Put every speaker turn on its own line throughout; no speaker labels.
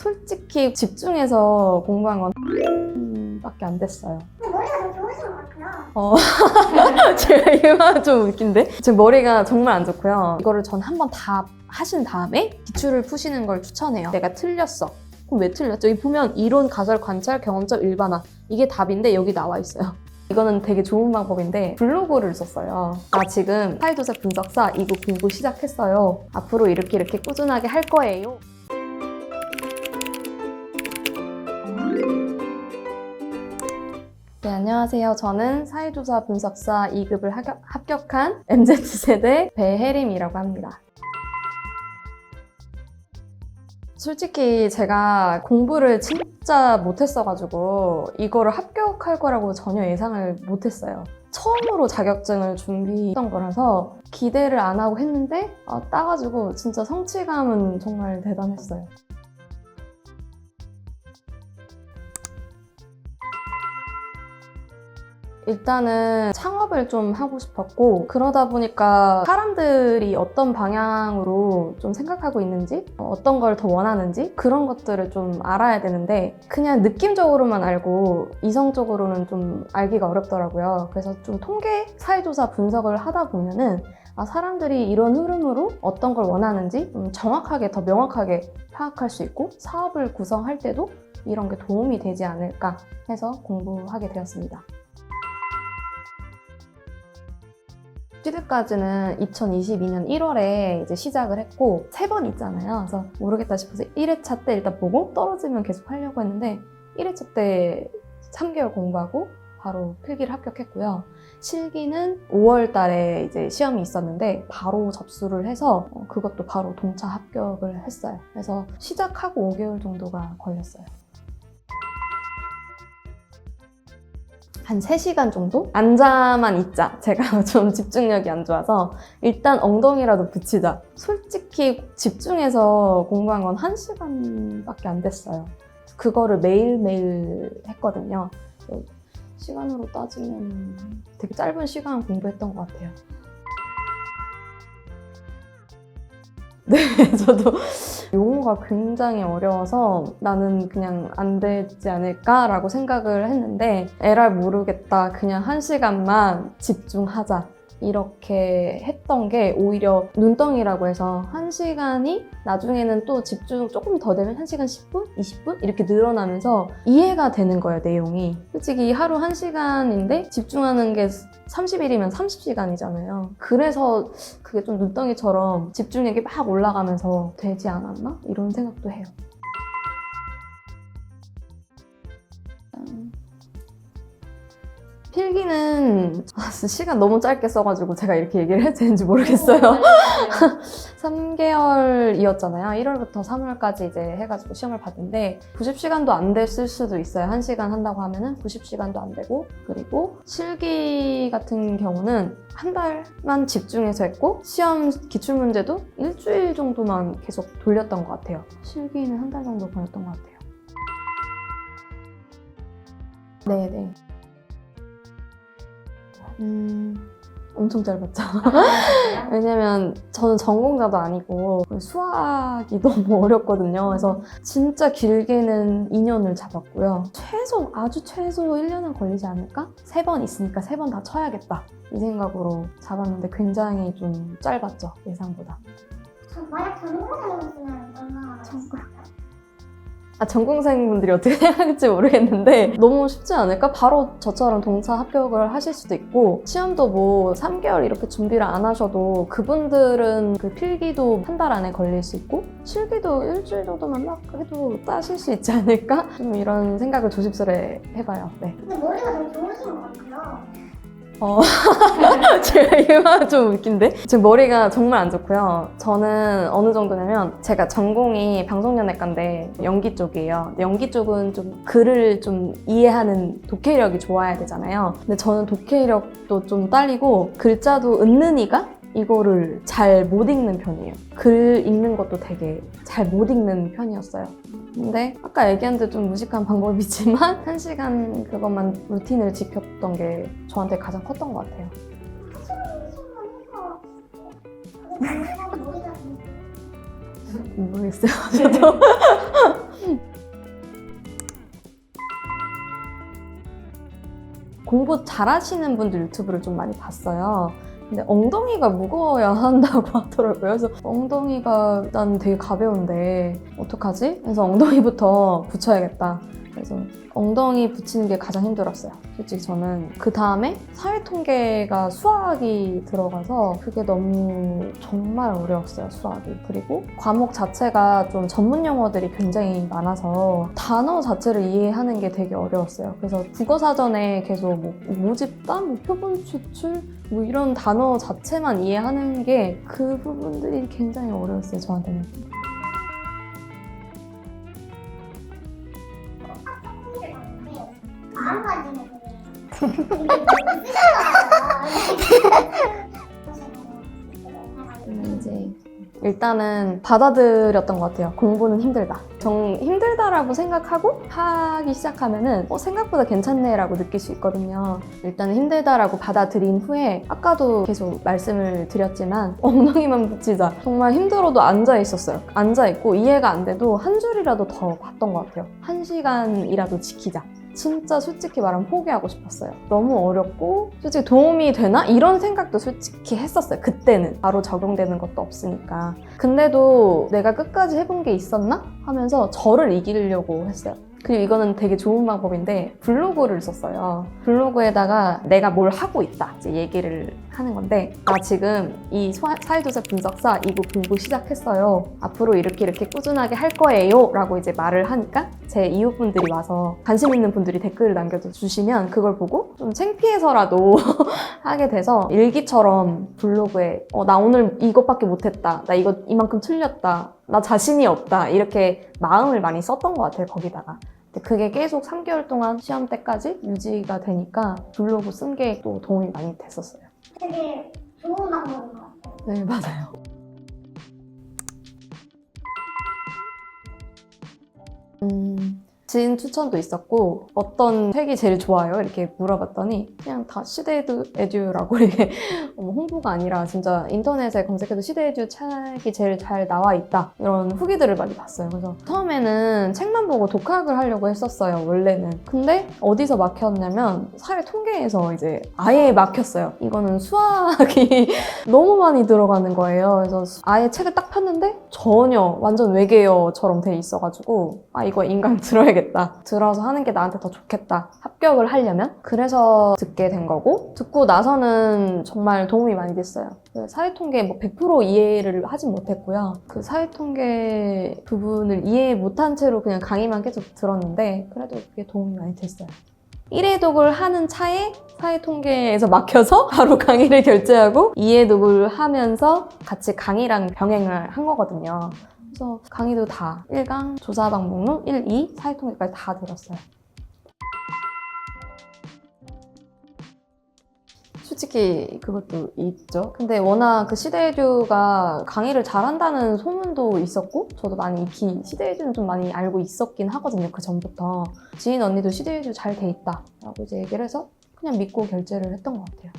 솔직히 집중해서 공부한 건 밖에 안 됐어요.
근데 머리가 좀 좋으신 것 같아요.
제가 이 말 좀 웃긴데? 지금 머리가 정말 안 좋고요. 이거를 전 한번 다 하신 다음에 기출을 푸시는 걸 추천해요. 내가 틀렸어. 그럼 왜 틀렸죠? 여기 보면 이론, 가설, 관찰, 경험적, 일반화. 이게 답인데 여기 나와 있어요. 이거는 되게 좋은 방법인데 블로그를 썼어요. 나 지금 사회조사 분석사 2급 공부 시작했어요. 앞으로 이렇게 꾸준하게 할 거예요. 네, 안녕하세요. 저는 사회조사 분석사 2급을 합격한 MZ세대 배혜림이라고 합니다. 솔직히 제가 공부를 진짜 못했어가지고 이거를 합격할 거라고 전혀 예상을 못했어요. 처음으로 자격증을 준비했던 거라서 기대를 안 하고 했는데 따가지고 진짜 성취감은 정말 대단했어요. 일단은 창업을 좀 하고 싶었고, 그러다 보니까 사람들이 어떤 방향으로 좀 생각하고 있는지, 어떤 걸 더 원하는지 그런 것들을 좀 알아야 되는데 그냥 느낌적으로만 알고 이성적으로는 좀 알기가 어렵더라고요. 그래서 좀 통계 사회조사 분석을 하다 보면은 사람들이 이런 흐름으로 어떤 걸 원하는지 좀 정확하게, 더 명확하게 파악할 수 있고 사업을 구성할 때도 이런 게 도움이 되지 않을까 해서 공부하게 되었습니다. 취득까지는 2022년 1월에 이제 시작을 했고 3번 있잖아요. 그래서 모르겠다 싶어서 1회차 때 일단 보고 떨어지면 계속 하려고 했는데 1회차 때 3개월 공부하고 바로 필기를 합격했고요. 실기는 5월 달에 이제 시험이 있었는데 바로 접수를 해서 그것도 바로 동차 합격을 했어요. 그래서 시작하고 5개월 정도가 걸렸어요. 한 3시간 정도? 앉아만 있자. 제가 좀 집중력이 안 좋아서 일단 엉덩이라도 붙이자. 솔직히 집중해서 공부한 건 1시간밖에 안 됐어요. 그거를 매일매일 했거든요. 시간으로 따지면 되게 짧은 시간 공부했던 것 같아요. 네, 저도 용어가 굉장히 어려워서 나는 그냥 안 되지 않을까라고 생각을 했는데 에랄 모르겠다, 그냥 1시간만 집중하자 이렇게 했던 게 오히려 눈덩이라고 해서 1시간이 나중에는 또 집중 조금 더 되면 1시간 10분? 20분? 이렇게 늘어나면서 이해가 되는 거예요, 내용이. 솔직히 하루 1시간인데 집중하는 게 30일이면 30시간이잖아요. 그래서 그게 좀 눈덩이처럼 집중력이 막 올라가면서 되지 않았나? 이런 생각도 해요. 필기는 시간 너무 짧게 써가지고 제가 이렇게 얘기를 해도 되는지 모르겠어요. 3개월이었잖아요. 1월부터 3월까지 이제 해가지고 시험을 봤는데 90시간도 안 됐을 수도 있어요. 1시간 한다고 하면은 90시간도 안 되고, 그리고 실기 같은 경우는 한 달만 집중해서 했고 시험 기출문제도 일주일 정도만 계속 돌렸던 것 같아요. 실기는 한 달 정도 보냈던 것 같아요. 네네. 엄청 짧았죠. 왜냐면 저는 전공자도 아니고 수학이 너무 어렵거든요. 그래서 진짜 길게는 2년을 잡았고요. 아주 최소 1년은 걸리지 않을까? 3번 있으니까 3번 다 쳐야겠다 이 생각으로 잡았는데 굉장히 좀 짧았죠, 예상보다.
만약 전공자였으면 얼마나
전공생분들이 어떻게 생각할지 모르겠는데 너무 쉽지 않을까? 바로 저처럼 동차 합격을 하실 수도 있고, 시험도 뭐 3개월 이렇게 준비를 안 하셔도 그분들은 그 필기도 한 달 안에 걸릴 수 있고 실기도 일주일 정도만 막 해도 따실 수 있지 않을까? 좀 이런 생각을 조심스레 해봐요. 네.
근데 머리가 좀 좋으신 것 같아요.
제가 이 말 좀 웃긴데? 지금 머리가 정말 안 좋고요. 저는 어느 정도냐면 제가 전공이 방송연예과인데 연기 쪽이에요. 연기 쪽은 좀 글을 좀 이해하는 독해력이 좋아야 되잖아요. 근데 저는 독해력도 좀 딸리고 글자도 은는이가 이거를 잘 못 읽는 편이에요. 글 읽는 것도 되게 잘 못 읽는 편이었어요. 근데 아까 얘기한 데 좀 무식한 방법이지만 1시간 그것만 루틴을 지켰던 게 저한테 가장 컸던 것 같아요. 모르겠어요. 저도 공부 잘하시는 분들 유튜브를 좀 많이 봤어요. 근데 엉덩이가 무거워야 한다고 하더라고요. 그래서 엉덩이가 난 되게 가벼운데 어떡하지? 그래서 엉덩이부터 붙여야겠다. 그래서 엉덩이 붙이는 게 가장 힘들었어요. 솔직히 저는 그 다음에 사회통계가 수학이 들어가서 그게 너무 정말 어려웠어요, 수학이. 그리고 과목 자체가 좀 전문 용어들이 굉장히 많아서 단어 자체를 이해하는 게 되게 어려웠어요. 그래서 국어사전에 계속 뭐 모집단, 뭐 표본 추출 뭐 이런 단어 자체만 이해하는 게 그 부분들이 굉장히 어려웠어요, 저한테는.
마음가짐을
이제 일단은 받아들였던 것 같아요. 공부는 힘들다. 힘들다라고 생각하고 하기 시작하면은 생각보다 괜찮네라고 느낄 수 있거든요. 일단은 힘들다라고 받아들인 후에 아까도 계속 말씀을 드렸지만 엉덩이만 붙이자. 정말 힘들어도 앉아 있었어요. 앉아 있고 이해가 안 돼도 한 줄이라도 더 봤던 것 같아요. 1시간이라도 지키자. 진짜 솔직히 말하면 포기하고 싶었어요. 너무 어렵고 솔직히 도움이 되나? 이런 생각도 솔직히 했었어요. 그때는 바로 적용되는 것도 없으니까. 근데도 내가 끝까지 해본 게 있었나? 하면서 저를 이기려고 했어요. 그리고 이거는 되게 좋은 방법인데 블로그를 썼어요. 블로그에다가 내가 뭘 하고 있다 이제 얘기를 하는 건데, 나 지금 이 사회조사 분석사 이거 공부 시작했어요. 앞으로 이렇게 꾸준하게 할 거예요 라고 이제 말을 하니까 제 이웃분들이 와서 관심 있는 분들이 댓글을 남겨주시면 그걸 보고 좀 창피해서라도 하게 돼서 일기처럼 블로그에 나 오늘 이것밖에 못했다, 나 이거 이만큼 틀렸다, 나 자신이 없다, 이렇게 마음을 많이 썼던 것 같아요, 거기다가. 근데 그게 계속 3개월 동안 시험 때까지 유지가 되니까 블로그 쓴 게 또 도움이 많이 됐었어요.
되게 좋은 방법인 것 같아요.
네, 맞아요. 지인 추천도 있었고, 어떤 책이 제일 좋아요? 이렇게 물어봤더니 그냥 다 시대에듀라고 이렇게 홍보가 아니라 진짜 인터넷에 검색해도 시대에듀 책이 제일 잘 나와 있다, 이런 후기들을 많이 봤어요. 그래서 처음에는 책만 보고 독학을 하려고 했었어요, 원래는. 근데 어디서 막혔냐면 사회통계에서 이제 아예 막혔어요. 이거는 수학이 너무 많이 들어가는 거예요. 그래서 아예 책을 딱 폈는데 전혀 완전 외계어처럼 돼 있어가지고 이거 인강 들어야겠다, 들어서 하는 게 나한테 더 좋겠다, 합격을 하려면. 그래서 듣게 된 거고, 듣고 나서는 정말 도움이 많이 됐어요. 사회통계 뭐 100% 이해를 하진 못했고요. 그 사회통계 부분을 이해 못한 채로 그냥 강의만 계속 들었는데 그래도 그게 도움이 많이 됐어요. 1회독을 하는 차에 사회통계에서 막혀서 바로 강의를 결제하고 2회독을 하면서 같이 강의랑 병행을 한 거거든요. 그래서 강의도 다 1강, 조사방 목록, 1, 2, 사회통계까지 다 들었어요. 솔직히 그것도 있죠. 근데 워낙 그 시대에듀가 강의를 잘한다는 소문도 있었고, 저도 많이 익히 시대에듀는 좀 많이 알고 있었긴 하거든요, 그 전부터. 지인 언니도 시대에듀 잘 돼 있다 라고 이제 얘기를 해서 그냥 믿고 결제를 했던 것 같아요.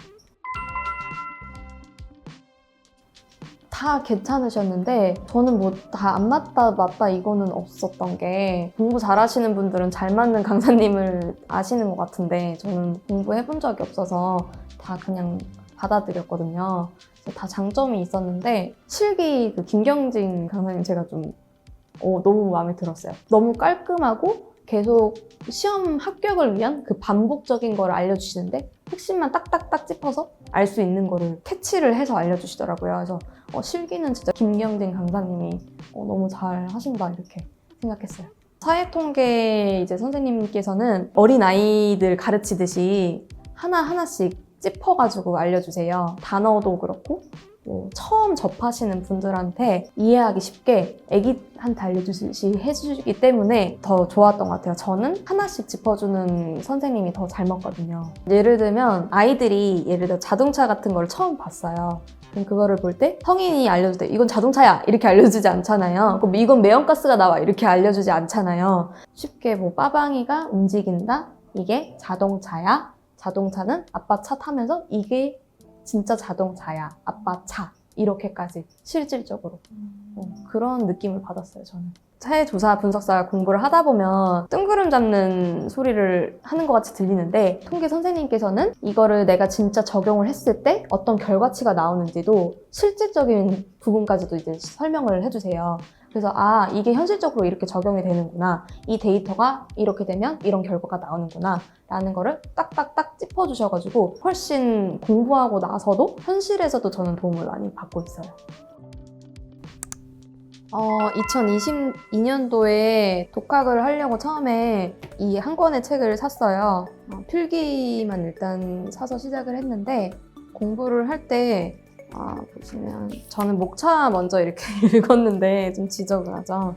다 괜찮으셨는데 저는 뭐 다 안 맞다 이거는 없었던 게, 공부 잘하시는 분들은 잘 맞는 강사님을 아시는 것 같은데 저는 공부해본 적이 없어서 다 그냥 받아들였거든요. 그래서 다 장점이 있었는데, 실기 그 김경진 강사님 제가 좀 너무 마음에 들었어요. 너무 깔끔하고 계속 시험 합격을 위한 그 반복적인 걸 알려주시는데 핵심만 딱딱딱 짚어서 알 수 있는 거를 캐치를 해서 알려주시더라고요. 그래서 실기는 진짜 김경진 강사님이 너무 잘 하신다 이렇게 생각했어요. 사회통계 이제 선생님께서는 어린 아이들 가르치듯이 하나하나씩 짚어가지고 알려주세요. 단어도 그렇고 뭐 처음 접하시는 분들한테 이해하기 쉽게 애기한테 알려주듯이 해주기 때문에 더 좋았던 것 같아요. 저는 하나씩 짚어주는 선생님이 더 잘 맞거든요. 예를 들면 아이들이 예를 들어 자동차 같은 걸 처음 봤어요. 그럼 그거를 볼 때 성인이 알려줄 때 이건 자동차야 이렇게 알려주지 않잖아요. 그럼 이건 매연가스가 나와 이렇게 알려주지 않잖아요. 쉽게 뭐 빠방이가 움직인다, 이게 자동차야, 자동차는 아빠 차 타면서 이게 진짜 자동차야, 아빠 차, 이렇게까지 실질적으로 그런 느낌을 받았어요, 저는. 사회조사 분석사 공부를 하다 보면 뜬구름 잡는 소리를 하는 것 같이 들리는데 통계 선생님께서는 이거를 내가 진짜 적용을 했을 때 어떤 결과치가 나오는지도 실질적인 부분까지도 이제 설명을 해주세요. 그래서 이게 현실적으로 이렇게 적용이 되는구나. 이 데이터가 이렇게 되면 이런 결과가 나오는구나. 라는 거를 딱딱딱 짚어주셔가지고 훨씬 공부하고 나서도 현실에서도 저는 도움을 많이 받고 있어요. 2022년도에 독학을 하려고 처음에 이 한 권의 책을 샀어요. 필기만 일단 사서 시작을 했는데 공부를 할 때 보시면 저는 목차 먼저 이렇게 읽었는데 좀 지저분하죠.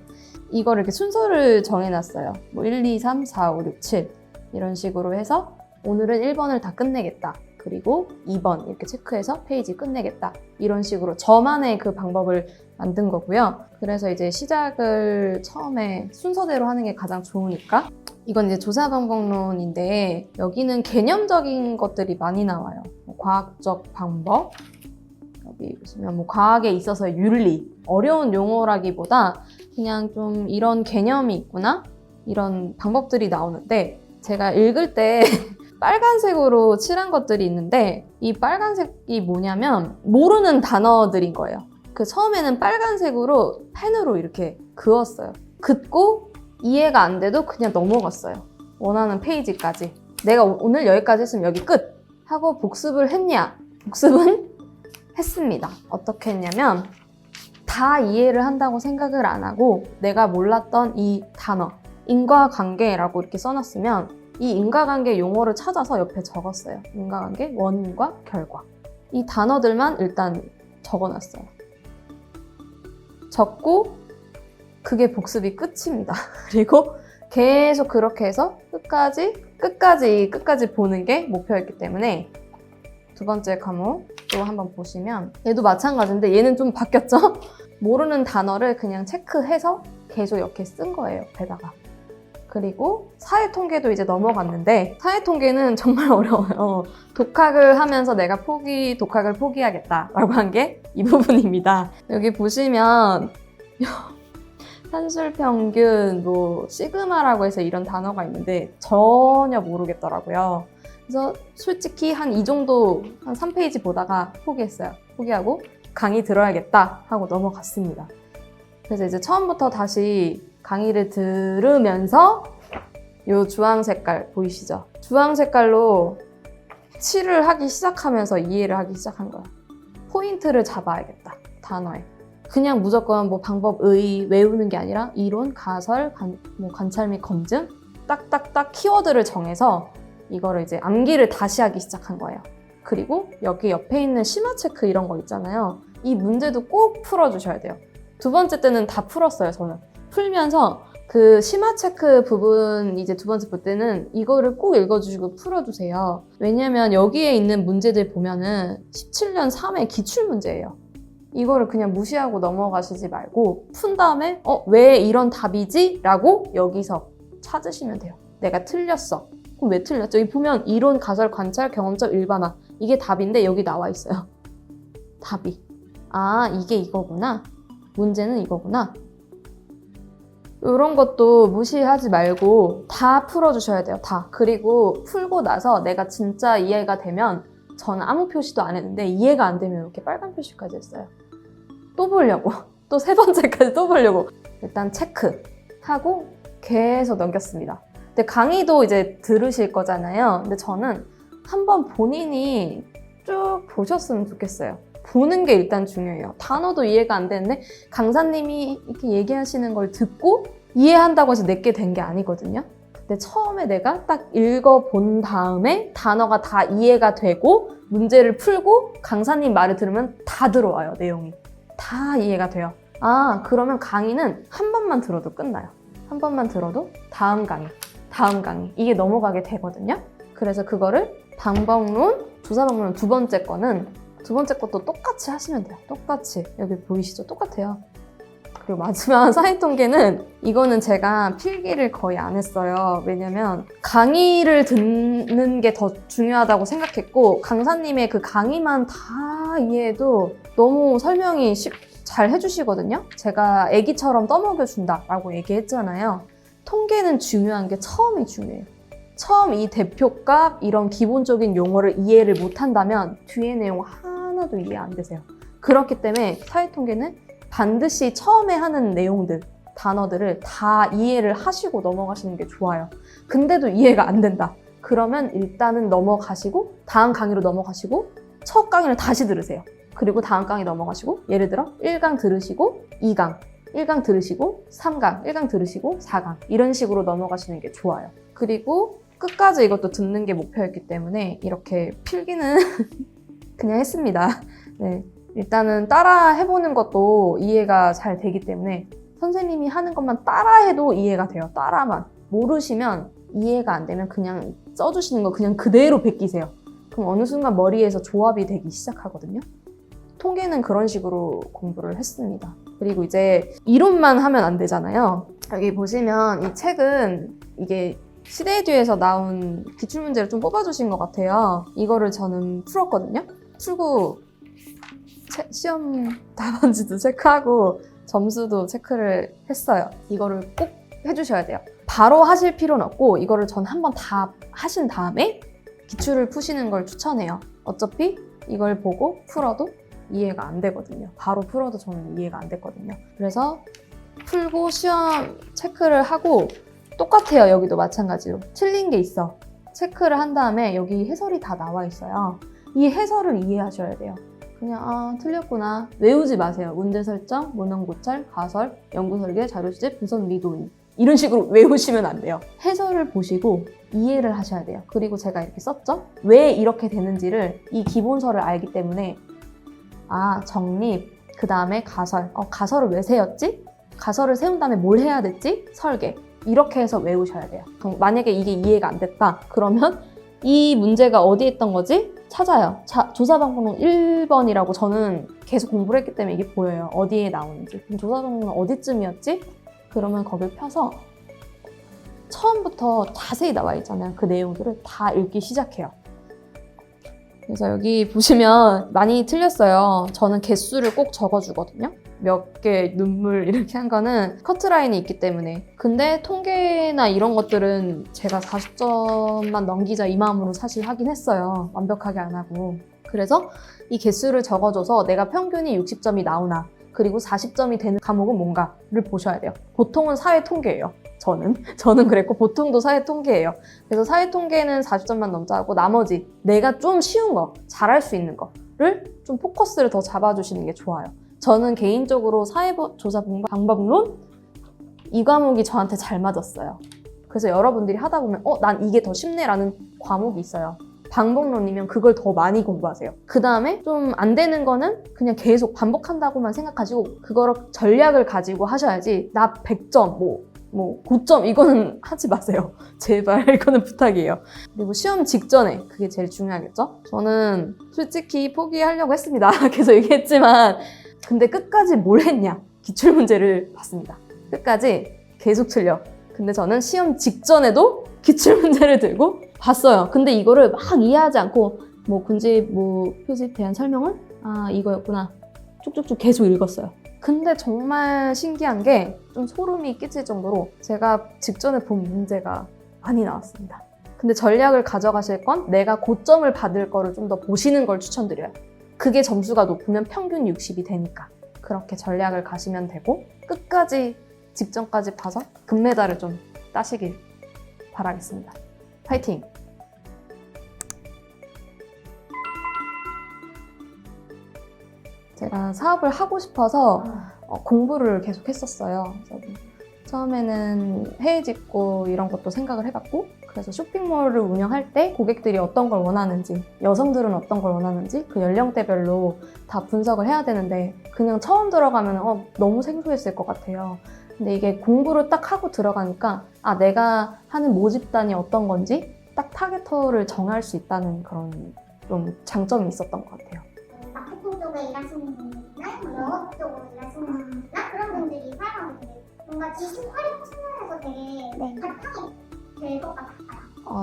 이걸 이렇게 순서를 정해놨어요. 1, 2, 3, 4, 5, 6, 7 이런 식으로 해서 오늘은 1번을 다 끝내겠다. 그리고 2번 이렇게 체크해서 페이지 끝내겠다. 이런 식으로 저만의 그 방법을 만든 거고요. 그래서 이제 시작을 처음에 순서대로 하는 게 가장 좋으니까 이건 이제 조사방법론인데 여기는 개념적인 것들이 많이 나와요. 과학적 방법, 여기 보시면 과학에 있어서의 윤리, 어려운 용어라기보다 그냥 좀 이런 개념이 있구나? 이런 방법들이 나오는데 제가 읽을 때 빨간색으로 칠한 것들이 있는데 이 빨간색이 뭐냐면 모르는 단어들인 거예요. 그 처음에는 빨간색으로 펜으로 이렇게 그었어요. 긋고 이해가 안 돼도 그냥 넘어갔어요. 원하는 페이지까지. 내가 오늘 여기까지 했으면 여기 끝! 하고 복습을 했냐? 복습은 했습니다. 어떻게 했냐면 다 이해를 한다고 생각을 안 하고 내가 몰랐던 이 단어, 인과관계라고 이렇게 써놨으면 이 인과관계 용어를 찾아서 옆에 적었어요. 인과관계, 원인과 결과. 이 단어들만 일단 적어놨어요. 적고 그게 복습이 끝입니다. 그리고 계속 그렇게 해서 끝까지 보는 게 목표였기 때문에 두 번째 과목 또 한번 보시면 얘도 마찬가지인데 얘는 좀 바뀌었죠? 모르는 단어를 그냥 체크해서 계속 이렇게 쓴 거예요, 옆에다가. 그리고 사회통계도 이제 넘어갔는데 사회통계는 정말 어려워요. 독학을 하면서 내가 독학을 포기하겠다라고 한 게 이 부분입니다. 여기 보시면 산술평균, 시그마라고 해서 이런 단어가 있는데 전혀 모르겠더라고요. 그래서 솔직히 한 이 정도, 한 3페이지 보다가 포기했어요. 포기하고 강의 들어야겠다 하고 넘어갔습니다. 그래서 이제 처음부터 다시 강의를 들으면서 이 주황 색깔 보이시죠? 주황 색깔로 칠을 하기 시작하면서 이해를 하기 시작한 거예요. 포인트를 잡아야겠다, 단어에. 그냥 무조건 방법의 외우는 게 아니라 이론, 가설, 관찰 및 검증 딱딱딱 키워드를 정해서 이거를 이제 암기를 다시 하기 시작한 거예요. 그리고 여기 옆에 있는 심화 체크 이런 거 있잖아요. 이 문제도 꼭 풀어주셔야 돼요. 두 번째 때는 다 풀었어요, 저는. 풀면서 그 심화 체크 부분 이제 두 번째 볼 때는 이거를 꼭 읽어주시고 풀어주세요. 왜냐면 여기에 있는 문제들 보면은 17년 3회 기출문제예요. 이거를 그냥 무시하고 넘어가시지 말고 푼 다음에 왜 이런 답이지? 라고 여기서 찾으시면 돼요. 내가 틀렸어. 그럼 왜 틀렸죠? 여기 보면 이론, 가설, 관찰, 경험적, 일반화 이게 답인데 여기 나와 있어요. 답이. 이게 이거구나. 문제는 이거구나. 이런 것도 무시하지 말고 다 풀어주셔야 돼요. 다. 그리고 풀고 나서 내가 진짜 이해가 되면 저는 아무 표시도 안 했는데 이해가 안 되면 이렇게 빨간 표시까지 했어요. 또 보려고. 또 세 번째까지 또 보려고. 일단 체크하고 계속 넘겼습니다. 근데 강의도 이제 들으실 거잖아요. 근데 저는 한번 본인이 쭉 보셨으면 좋겠어요. 보는 게 일단 중요해요. 단어도 이해가 안 되는데 강사님이 이렇게 얘기하시는 걸 듣고 이해한다고 해서 내게 된 게 아니거든요. 근데 처음에 내가 딱 읽어본 다음에 단어가 다 이해가 되고 문제를 풀고 강사님 말을 들으면 다 들어와요, 내용이. 다 이해가 돼요. 그러면 강의는 한 번만 들어도 끝나요. 한 번만 들어도 다음 강의 이게 넘어가게 되거든요. 그래서 그거를 방법론, 조사방법론 두 번째 것도 똑같이 하시면 돼요. 똑같이. 여기 보이시죠? 똑같아요. 그리고 마지막 사회통계는 이거는 제가 필기를 거의 안 했어요. 왜냐면 강의를 듣는 게 더 중요하다고 생각했고 강사님의 그 강의만 다 이해해도 너무 설명이 잘 해주시거든요. 제가 애기처럼 떠먹여준다라고 얘기했잖아요. 통계는 중요한 게 처음이 중요해요. 처음 이 대표값 이런 기본적인 용어를 이해를 못한다면 뒤에 내용 하나도 이해 안 되세요. 그렇기 때문에 사회통계는 반드시 처음에 하는 내용들, 단어들을 다 이해를 하시고 넘어가시는 게 좋아요. 근데도 이해가 안 된다. 그러면 일단은 넘어가시고 다음 강의로 넘어가시고 첫 강의를 다시 들으세요. 그리고 다음 강의 넘어가시고 예를 들어 1강 들으시고 2강, 1강 들으시고 3강, 1강 들으시고 4강 이런 식으로 넘어가시는 게 좋아요. 그리고 끝까지 이것도 듣는 게 목표였기 때문에 이렇게 필기는 그냥 했습니다. 네, 일단은 따라 해보는 것도 이해가 잘 되기 때문에 선생님이 하는 것만 따라해도 이해가 돼요. 따라만. 모르시면 이해가 안 되면 그냥 써주시는 거 그냥 그대로 베끼세요. 그럼 어느 순간 머리에서 조합이 되기 시작하거든요. 통계는 그런 식으로 공부를 했습니다. 그리고 이제 이론만 하면 안 되잖아요. 여기 보시면 이 책은 이게 시대에듀에서 나온 기출문제를 좀 뽑아주신 것 같아요. 이거를 저는 풀었거든요. 풀고 시험 답안지도 체크하고 점수도 체크를 했어요. 이거를 꼭 해주셔야 돼요. 바로 하실 필요는 없고 이거를 전 한번 다 하신 다음에 기출을 푸시는 걸 추천해요. 어차피 이걸 보고 풀어도 이해가 안 되거든요. 바로 풀어도 저는 이해가 안 됐거든요. 그래서 풀고 시험 체크를 하고 똑같아요. 여기도 마찬가지로. 틀린 게 있어. 체크를 한 다음에 여기 해설이 다 나와 있어요. 이 해설을 이해하셔야 돼요. 그냥 틀렸구나. 외우지 마세요. 문제 설정, 문헌 고찰, 가설, 연구 설계, 자료 수집, 분석 및 논의. 이런 식으로 외우시면 안 돼요. 해설을 보시고 이해를 하셔야 돼요. 그리고 제가 이렇게 썼죠? 왜 이렇게 되는지를 이 기본서를 알기 때문에 정립, 그 다음에 가설. 가설을 왜 세웠지? 가설을 세운 다음에 뭘 해야 됐지? 설계. 이렇게 해서 외우셔야 돼요. 만약에 이게 이해가 안 됐다. 그러면 이 문제가 어디에 있던 거지? 찾아요. 조사 방법론 1번이라고 저는 계속 공부를 했기 때문에 이게 보여요. 어디에 나오는지. 그럼 조사 방법론 어디쯤이었지? 그러면 거길 펴서 처음부터 자세히 나와 있잖아요. 그 내용들을 다 읽기 시작해요. 그래서 여기 보시면 많이 틀렸어요. 저는 개수를 꼭 적어주거든요. 몇 개, 눈물 이렇게 한 거는 커트라인이 있기 때문에. 근데 통계나 이런 것들은 제가 40점만 넘기자 이 마음으로 사실 하긴 했어요. 완벽하게 안 하고. 그래서 이 개수를 적어줘서 내가 평균이 60점이 나오나 그리고 40점이 되는 과목은 뭔가를 보셔야 돼요. 보통은 사회통계예요. 저는 그랬고 보통도 사회통계예요. 그래서 사회통계는 40점만 넘자 하고 나머지 내가 좀 쉬운 거, 잘할 수 있는 거를 좀 포커스를 더 잡아주시는 게 좋아요. 저는 개인적으로 사회조사 방법론 이 과목이 저한테 잘 맞았어요. 그래서 여러분들이 하다 보면 난 이게 더 쉽네 라는 과목이 있어요. 방법론이면 그걸 더 많이 공부하세요. 그 다음에 좀 안 되는 거는 그냥 계속 반복한다고만 생각하시고 그거를 전략을 가지고 하셔야지 나 100점, 뭐 9점 이거는 하지 마세요. 제발 이거는 부탁이에요. 그리고 시험 직전에 그게 제일 중요하겠죠? 저는 솔직히 포기하려고 했습니다. 계속 얘기했지만 근데 끝까지 뭘 했냐? 기출문제를 봤습니다. 끝까지 계속 틀려. 근데 저는 시험 직전에도 기출문제를 들고 봤어요. 근데 이거를 막 이해하지 않고 군집, 표집 대한 설명을 이거였구나. 쭉쭉쭉 계속 읽었어요. 근데 정말 신기한 게 좀 소름이 끼칠 정도로 제가 직전에 본 문제가 많이 나왔습니다. 근데 전략을 가져가실 건 내가 고점을 받을 거를 좀 더 보시는 걸 추천드려요. 그게 점수가 높으면 평균 60이 되니까 그렇게 전략을 가시면 되고 끝까지 직전까지 봐서 금메달을 좀 따시길 바라겠습니다. 파이팅! 제가 사업을 하고 싶어서 공부를 계속 했었어요. 그래서 처음에는 해외 직구 이런 것도 생각을 해봤고 그래서 쇼핑몰을 운영할 때 고객들이 어떤 걸 원하는지 여성들은 어떤 걸 원하는지 그 연령대별로 다 분석을 해야 되는데 그냥 처음 들어가면 너무 생소했을 것 같아요. 근데 이게 공부를 딱 하고 들어가니까 내가 하는 모집단이 어떤 건지 딱 타겟터를 정할 수 있다는 그런 좀 장점이 있었던 것 같아요.
마케팅 쪽에 일하시는 분들이나 영업 쪽으로 일하시는 분들이나 그런 분들이 사용하게 되게 뭔가 지식 활용 측면에서 되게 바탕이 될 것 같아요.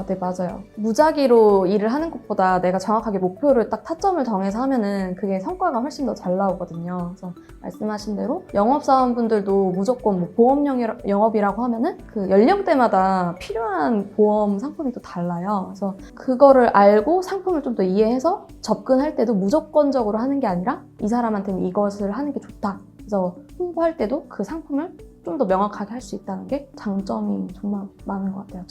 네, 맞아요. 무작위로 일을 하는 것보다 내가 정확하게 목표를 딱 타점을 정해서 하면은 그게 성과가 훨씬 더 잘 나오거든요. 그래서 말씀하신 대로 영업사원분들도 무조건 뭐 보험 영업이라고 하면은 그 연령대마다 필요한 보험 상품이 또 달라요. 그래서 그거를 알고 상품을 좀 더 이해해서 접근할 때도 무조건적으로 하는 게 아니라 이 사람한테는 이것을 하는 게 좋다. 그래서 홍보할 때도 그 상품을 좀 더 명확하게 할 수 있다는 게 장점이 정말 많은 것 같아요.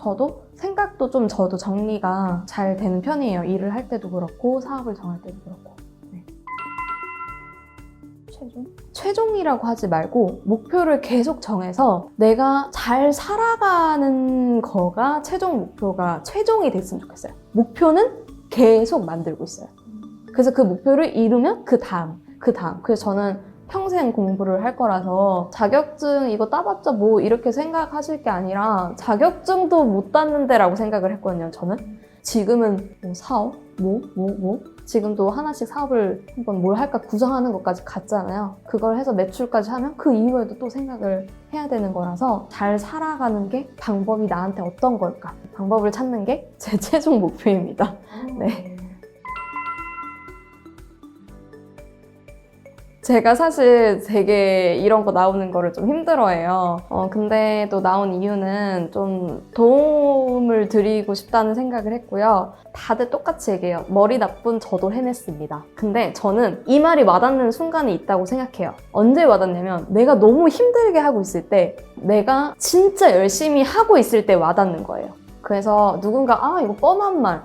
생각도 좀 저도 정리가 잘 되는 편이에요. 일을 할 때도 그렇고 사업을 정할 때도 그렇고. 네. 최종이라고 하지 말고 목표를 계속 정해서 내가 잘 살아가는 거가 최종이 됐으면 좋겠어요. 목표는 계속 만들고 있어요. 그래서 그 목표를 이루면 그 다음. 그래서 저는 평생 공부를 할 거라서 자격증 이거 따봤자 뭐 이렇게 생각하실 게 아니라 자격증도 못 땄는데 라고 생각을 했거든요. 저는 지금은 뭐 사업? 지금도 하나씩 사업을 한번 뭘 할까 구상하는 것까지 갔잖아요. 그걸 해서 매출까지 하면 그 이후에도 또 생각을 해야 되는 거라서 잘 살아가는 게 방법이 나한테 어떤 걸까? 방법을 찾는 게 제 최종 목표입니다. 네. 제가 사실 되게 이런 거 나오는 거를 좀 힘들어해요. 근데 또 나온 이유는 좀 도움을 드리고 싶다는 생각을 했고요. 다들 똑같이 얘기해요. 머리 나쁜 저도 해냈습니다. 근데 저는 이 말이 와닿는 순간이 있다고 생각해요. 언제 와닿냐면 내가 너무 힘들게 하고 있을 때, 내가 진짜 열심히 하고 있을 때 와닿는 거예요. 그래서 누군가 이거 뻔한 말,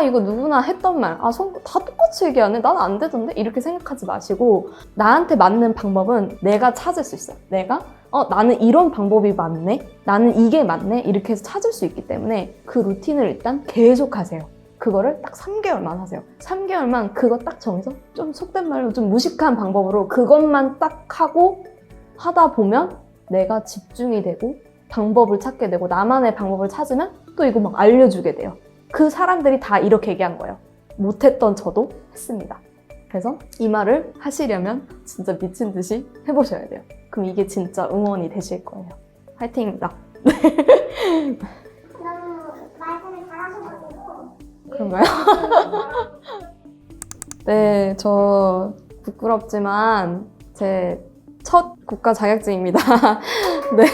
이거 누구나 했던 말, 다 똑같이 얘기하네? 난 안 되던데? 이렇게 생각하지 마시고 나한테 맞는 방법은 내가 찾을 수 있어요. 내가 나는 이런 방법이 맞네? 나는 이게 맞네? 이렇게 해서 찾을 수 있기 때문에 그 루틴을 일단 계속 하세요. 그거를 딱 3개월만 하세요. 3개월만 그거 딱 정해서 좀 속된 말로 좀 무식한 방법으로 그것만 딱 하고 하다 보면 내가 집중이 되고 방법을 찾게 되고 나만의 방법을 찾으면 또 이거 막 알려주게 돼요. 그 사람들이 다 이렇게 얘기한 거예요. 못했던 저도 했습니다. 그래서 이 말을 하시려면 진짜 미친 듯이 해보셔야 돼요. 그럼 이게 진짜 응원이 되실 거예요. 화이팅입니다.
너무 말씀을 잘하셔가지고.
그런가요? 네, 저 부끄럽지만 제 첫 국가 자격증입니다. 네.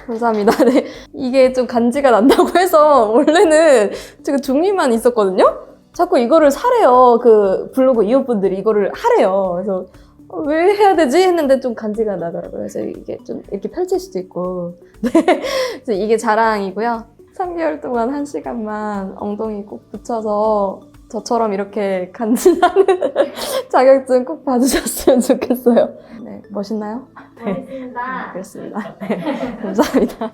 감사합니다. 네. 이게 좀 간지가 난다고 해서 원래는 제가 중미만 있었거든요? 자꾸 이거를 사래요. 그 블로그 이웃분들이 이거를 하래요. 그래서 왜 해야 되지? 했는데 좀 간지가 나더라고요. 그래서 이게 좀 이렇게 펼칠 수도 있고. 네. 그래서 이게 자랑이고요. 3개월 동안 1시간만 엉덩이 꼭 붙여서 저처럼 이렇게 간지나는 자격증 꼭 받으셨으면 좋겠어요. 네, 멋있나요?
멋있습니다.
그렇습니다. 네, 감사합니다.